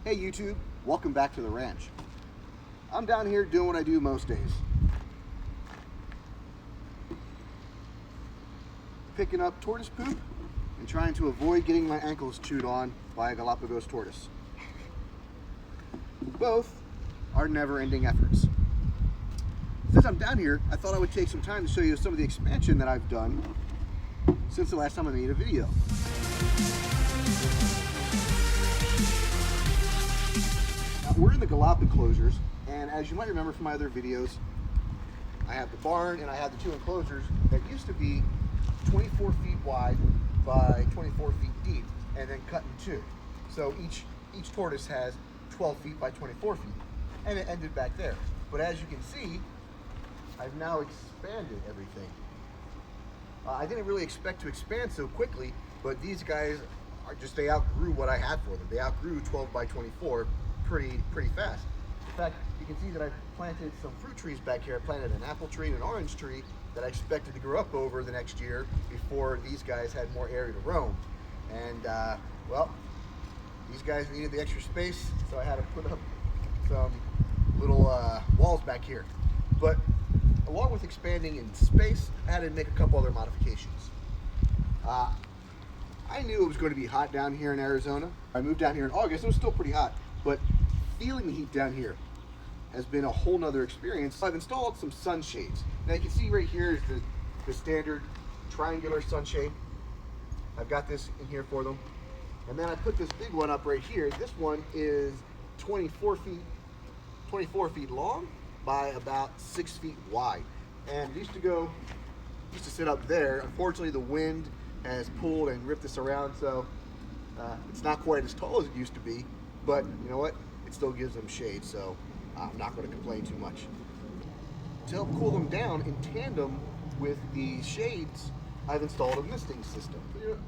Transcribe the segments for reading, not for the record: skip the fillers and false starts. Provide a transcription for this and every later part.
Hey YouTube, welcome back to the ranch. I'm down here doing what I do most days. Picking up tortoise poop and trying to avoid getting my ankles chewed on by a Galapagos tortoise. Both are never-ending efforts. Since I'm down here, I thought I would take some time to show you some of the expansion that I've done since the last time I made a video. We're in the Galapagos enclosures, and as you might remember from my other videos, I have the barn and I have the two enclosures that used to be 24 feet wide by 24 feet deep, and then cut in two. So each tortoise has 12 feet by 24 feet, and it ended back there. But as you can see, I've now expanded everything. I didn't really expect to expand so quickly, but these guys they outgrew what I had for them. They outgrew 12 by 24 pretty fast. In fact, you can see that I planted some fruit trees back here. I planted an apple tree and an orange tree that I expected to grow up over the next year before these guys had more area to roam. And well, these guys needed the extra space, so I had to put up some little walls back here. But along with expanding in space, I had to make a couple other modifications. I knew it was going to be hot down here in Arizona. I moved down here in August. It was still pretty hot, but feeling the heat down here has been a whole nother experience. I've installed some sunshades. Now you can see right here is the standard triangular sunshade. I've got this in here for them. And then I put this big one up right here. This one is 24 feet long by about 6 feet wide. And it used to sit up there. Unfortunately, the wind has pulled and ripped this around, so it's not quite as tall as it used to be, but you know what? It still gives them shade, so I'm not going to complain too much. To help cool them down in tandem with the shades, I've installed a misting system.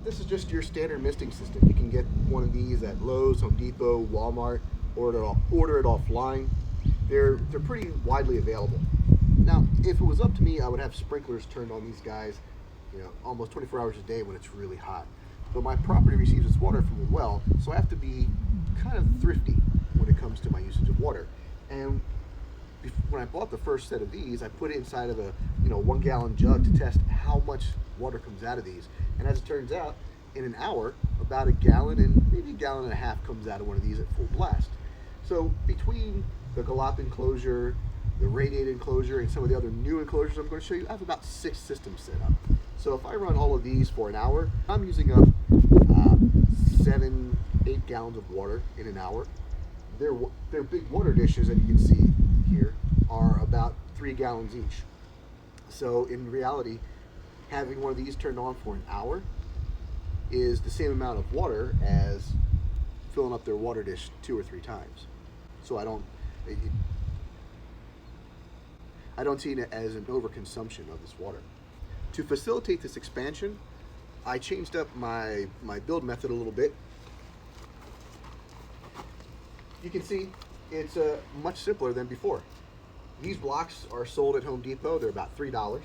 This is just your standard misting system. You can get one of these at Lowe's, Home Depot, Walmart, order it offline. They're pretty widely available. Now, if it was up to me, I would have sprinklers turned on these guys, almost 24 hours a day when it's really hot. But my property receives its water from a well, so I have to be kind of thrifty when it comes to my usage of water. And when I bought the first set of these, I put it inside of a 1 gallon jug to test how much water comes out of these. And as it turns out, in an hour, about 1 gallon and maybe 1.5 gallons comes out of one of these at full blast. So between the Galapagos enclosure, the radiated enclosure, and some of the other new enclosures I'm going to show you, I have about 6 systems set up. So if I run all of these for an hour, I'm using up 7-8 gallons of water in an hour. Their big water dishes that you can see here are about 3 gallons each. So in reality, having one of these turned on for an hour is the same amount of water as filling up their water dish 2 or 3 times. So I don't see it as an overconsumption of this water. To facilitate this expansion, I changed up my build method a little bit. You can see it's much simpler than before. These blocks are sold at Home Depot. They're about $3.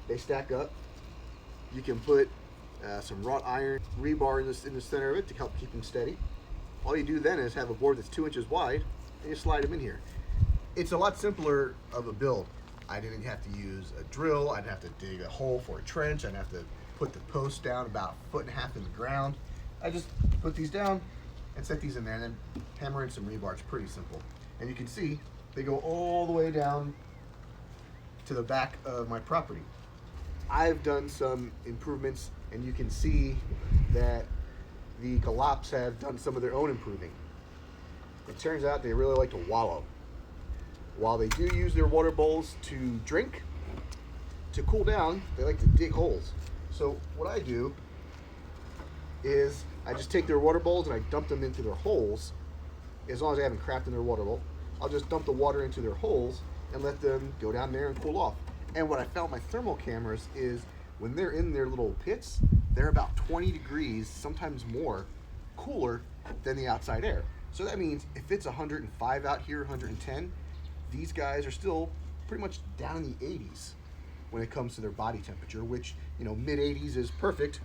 They stack up. You can put some wrought iron rebar in the center of it to help keep them steady. All you do then is have a board that's 2 inches wide, and you slide them in here. It's a lot simpler of a build. I didn't have to use a drill. I'd have to dig a hole for a trench. I'd have to put the post down about 1.5 feet in the ground. I just put these down and set these in there and then hammer in some rebar. It's pretty simple. And you can see they go all the way down to the back of my property. I've done some improvements, and you can see that the Galapagos have done some of their own improving. It turns out they really like to wallow. While they do use their water bowls to drink, to cool down, they like to dig holes. So what I do is I just take their water bowls and I dump them into their holes. As long as I haven't crapped in their water bowl, I'll just dump the water into their holes and let them go down there and cool off. And what I found with my thermal cameras is when they're in their little pits, they're about 20 degrees, sometimes more, cooler than the outside air. So that means if it's 105 out here, 110, these guys are still pretty much down in the 80s when it comes to their body temperature, which, mid 80s is perfect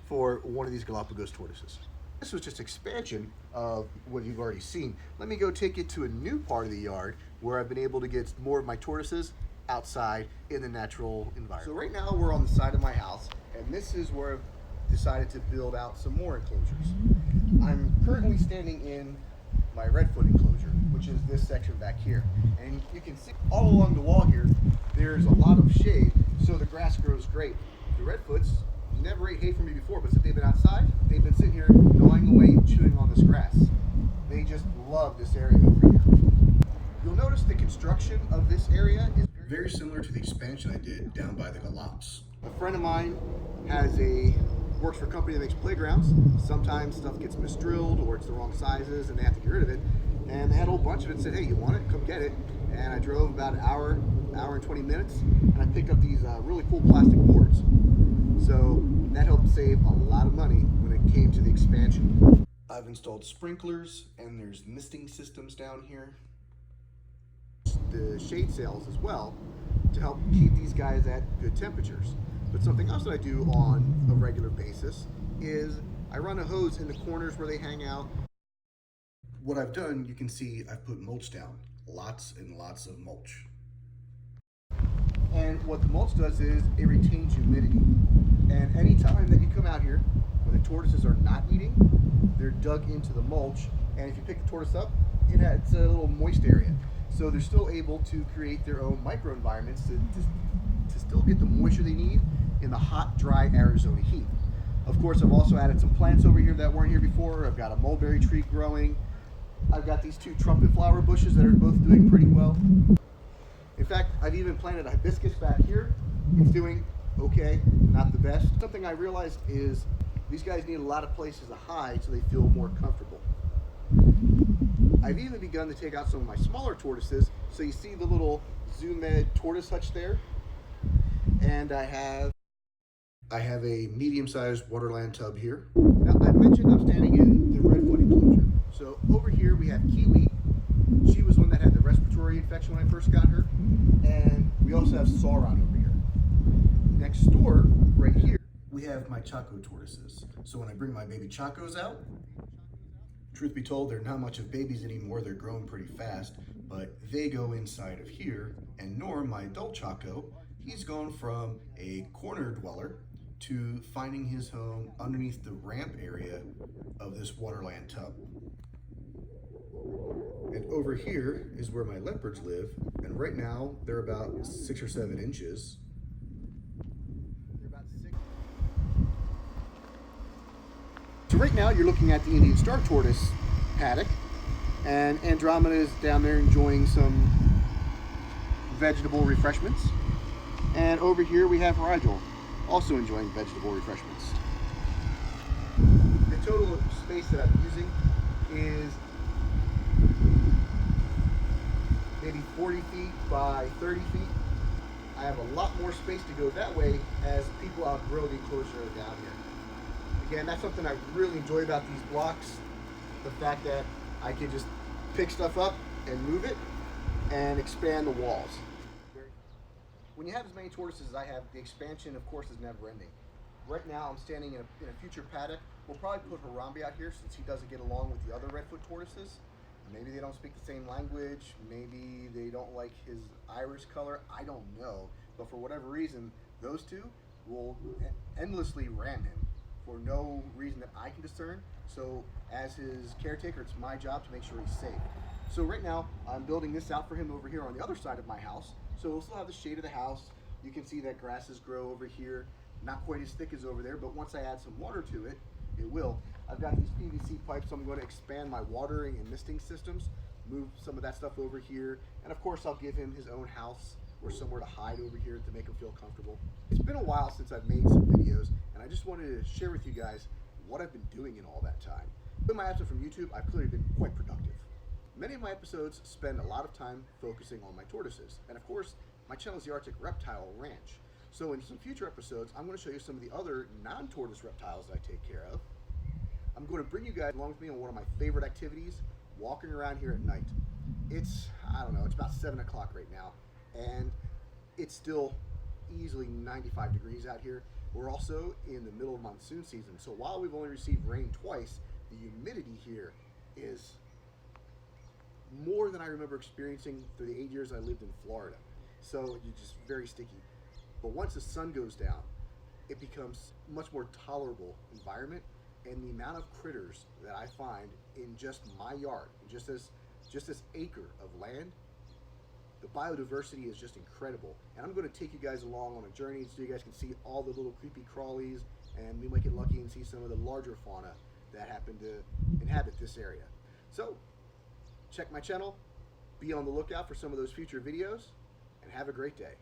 for one of these Galapagos tortoises. This was just expansion of what you've already seen. Let me go take it to a new part of the yard where I've been able to get more of my tortoises outside in the natural environment. So right now we're on the side of my house, and this is where I've decided to build out some more enclosures. I'm currently standing in my redfoot enclosure, which is this section back here. And you can see all along the wall here, there's a lot of shade, so the grass grows great. The redfoots never ate hay from me before, but since they've been outside, they've been sitting here gnawing away and chewing on this grass. They just love this area over here. You'll notice the construction of this area is very similar to the expansion I did down by the Galops. A friend of mine works for a company that makes playgrounds. Sometimes stuff gets misdrilled or it's the wrong sizes and they have to get rid of it. And they had a whole bunch of it and said, hey, you want it? Come get it. And I drove about an hour and 20 minutes, and I picked up these really cool plastic boards. So that helped save a lot of money when it came to the expansion. I've installed sprinklers, and there's misting systems down here. The shade sails as well to help keep these guys at good temperatures. But something else that I do on a regular basis is I run a hose in the corners where they hang out. What I've done, you can see I've put mulch down. Lots and lots of mulch. And what the mulch does is it retains humidity. And anytime that you come out here, when the tortoises are not eating, they're dug into the mulch. And if you pick the tortoise up, it's a little moist area. So they're still able to create their own microenvironments to still get the moisture they need in the hot, dry Arizona heat. Of course, I've also added some plants over here that weren't here before. I've got a mulberry tree growing. I've got these two trumpet flower bushes that are both doing pretty well. In fact, I've even planted a hibiscus back here. It's doing okay, not the best. Something I realized is these guys need a lot of places to hide so they feel more comfortable. I've even begun to take out some of my smaller tortoises. So you see the little Zoom Med tortoise hutch there. And I have a medium-sized waterland tub here. Now, I've mentioned I'm standing in the redfoot enclosure. So over here we have Kiwi. She was one that had the respiratory infection when I first got her. And we also have Sauron over here. Next door, right here, we have my Chaco tortoises. So when I bring my baby Chacos out, truth be told, they're not much of babies anymore. They're growing pretty fast, but they go inside of here. And Norm, my adult Chaco, he's gone from a corner dweller to finding his home underneath the ramp area of this waterland tub. And over here is where my leopards live, and right now they're about 6 or 7 inches. So right now you're looking at the Indian star tortoise paddock, and Andromeda is down there enjoying some vegetable refreshments. And over here we have Rigel, also enjoying vegetable refreshments. The total space that I'm using is maybe 40 feet by 30 feet. I have a lot more space to go that way as people outgrow the enclosure down here. Again, that's something I really enjoy about these blocks, the fact that I can just pick stuff up and move it and expand the walls. When you have as many tortoises as I have, the expansion, of course, is never ending. Right now, I'm standing in a future paddock. We'll probably put Harambe out here since he doesn't get along with the other redfoot tortoises. Maybe they don't speak the same language. Maybe they don't like his iris color. I don't know. But for whatever reason, those two will endlessly ram him for no reason that I can discern. So as his caretaker, it's my job to make sure he's safe. So right now, I'm building this out for him over here on the other side of my house. So we'll still have the shade of the house. You can see that grasses grow over here. Not quite as thick as over there, but once I add some water to it, it will. I've got these PVC pipes, so I'm going to expand my watering and misting systems, move some of that stuff over here, and of course I'll give him his own house or somewhere to hide over here to make him feel comfortable. It's been a while since I've made some videos, and I just wanted to share with you guys what I've been doing in all that time. In my absence from YouTube, I've clearly been quite productive. Many of my episodes spend a lot of time focusing on my tortoises, and of course, my channel is the Arctic Reptile Ranch. So in some future episodes, I'm going to show you some of the other non-tortoise reptiles that I take care of. I'm going to bring you guys along with me on one of my favorite activities, walking around here at night. It's, I don't know, it's about 7 o'clock right now, and it's still easily 95 degrees out here. We're also in the middle of monsoon season, so while we've only received rain twice, the humidity here is more than I remember experiencing through the 8 years I lived in Florida. So you're just very sticky. But once the sun goes down, it becomes a much more tolerable environment, and the amount of critters that I find in just my yard, just this acre of land, the biodiversity is just incredible. And I'm going to take you guys along on a journey so you guys can see all the little creepy crawlies, and we might get lucky and see some of the larger fauna that happen to inhabit this area. So check my channel, be on the lookout for some of those future videos, and have a great day.